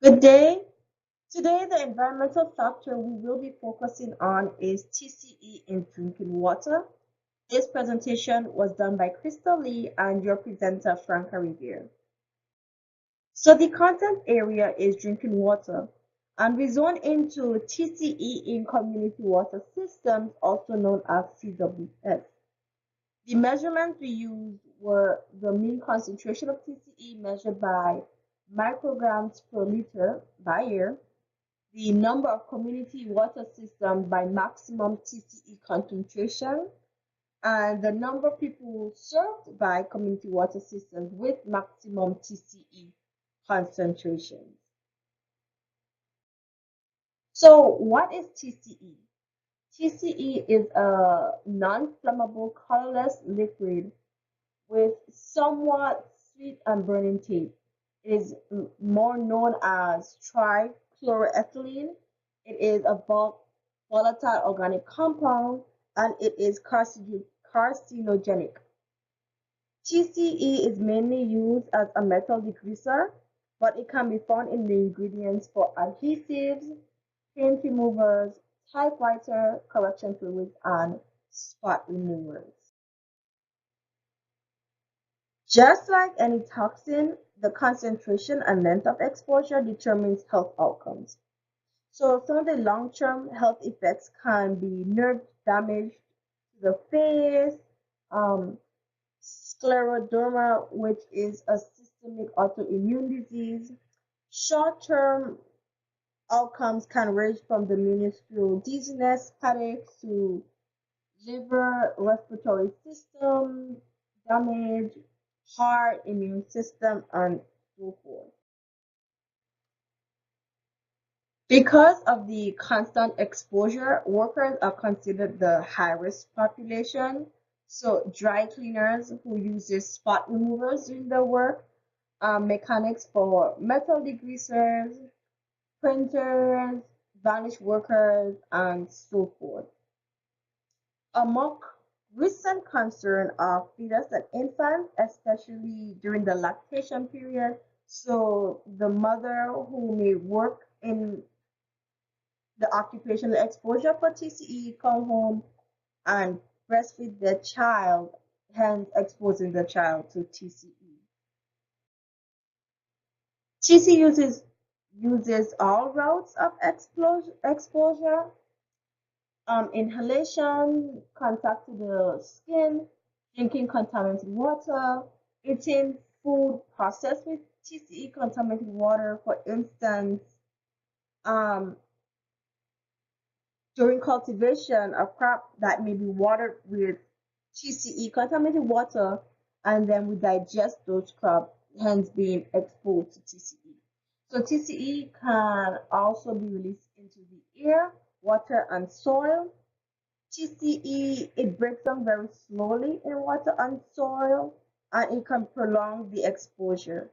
Good day. Today, the environmental factor we will be focusing on is TCE in drinking water. This presentation was done by Crystal Lee and your presenter, Franca Revere. So the content area is drinking water, and we zone into TCE in community water systems, also known as CWS. The measurements we used were the mean concentration of TCE measured by micrograms per liter by year, the number of community water systems by maximum TCE concentration, and the number of people served by community water systems with maximum TCE concentrations. So, what is TCE? TCE is a non-flammable colorless liquid with somewhat sweet and burning taste. It is more known as trichloroethylene. It is a bulk volatile organic compound and it is carcinogenic. TCE is mainly used as a metal degreaser, but it can be found in the ingredients for adhesives, paint removers, typewriter correction fluids, and spot removers. Just like any toxin, the concentration and length of exposure determines health outcomes. So some of the long-term health effects can be nerve damage to the face, um, scleroderma, which is a systemic autoimmune disease. Short-term outcomes can range from the minuscule dizziness, headaches, to liver, respiratory system damage, heart, immune system, and so forth. Because of the constant exposure, workers are considered the high-risk population. So dry cleaners who use their spot removers during their work, mechanics for metal degreasers, printers, varnish workers, and so forth. Among recent concern are fetus and infants, especially during the lactation period. So the mother who may work in the occupational exposure for TCE come home and breastfeed their child, hence exposing the child to TCE. TCE uses all routes of exposure, inhalation, contact to the skin, drinking contaminated water, eating food processed with TCE contaminated water, for instance, um, during cultivation, a crop that may be watered with TCE contaminated water, and then we digest those crops, hence being exposed to TCE. So TCE can also be released into the air, water, and soil. TCE, it breaks down very slowly in water and soil, and it can prolong the exposure.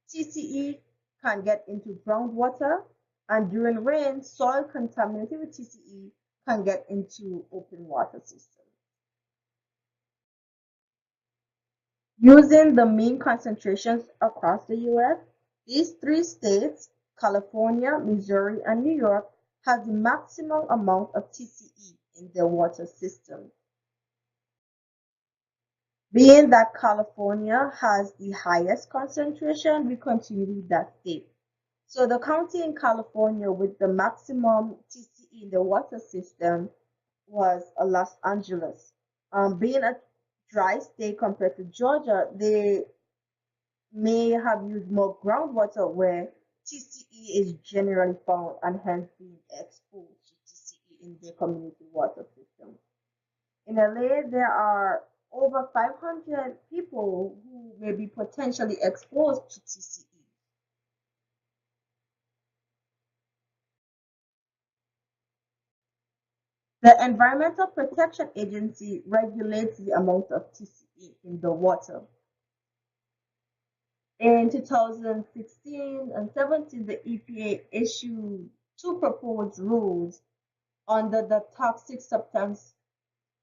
TCE can get into groundwater, and during rain, soil contaminated with TCE can get into open water systems. Using the mean concentrations across the US, these three states, California, Missouri, and New York, have the maximum amount of TCE in their water system. Being that California has the highest concentration, we continue with that state. So the county in California with the maximum TCE in the water system was Los Angeles. Being a dry state compared to Georgia, they may have used more groundwater where TCE is generally found and hence being exposed to TCE in their community water system. In LA, there are over 500 people who may be potentially exposed to TCE. The Environmental Protection Agency regulates the amount of TCE in the water. In 2016 and 17, the EPA issued two proposed rules under the Toxic Substance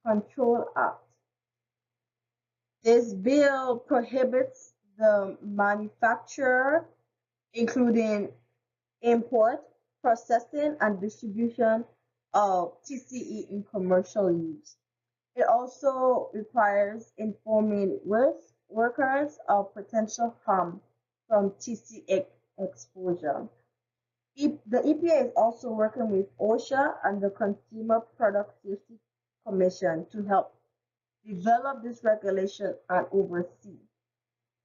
Control Act. This bill prohibits the manufacture, including import, processing, and distribution of TCE in commercial use. It also requires informing workers of potential harm from TCE exposure. The EPA is also working with OSHA and the Consumer Product Safety Commission to help develop this regulation and oversee.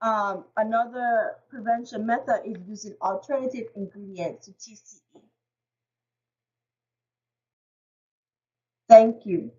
Another prevention method is using alternative ingredients to TCE. Thank you.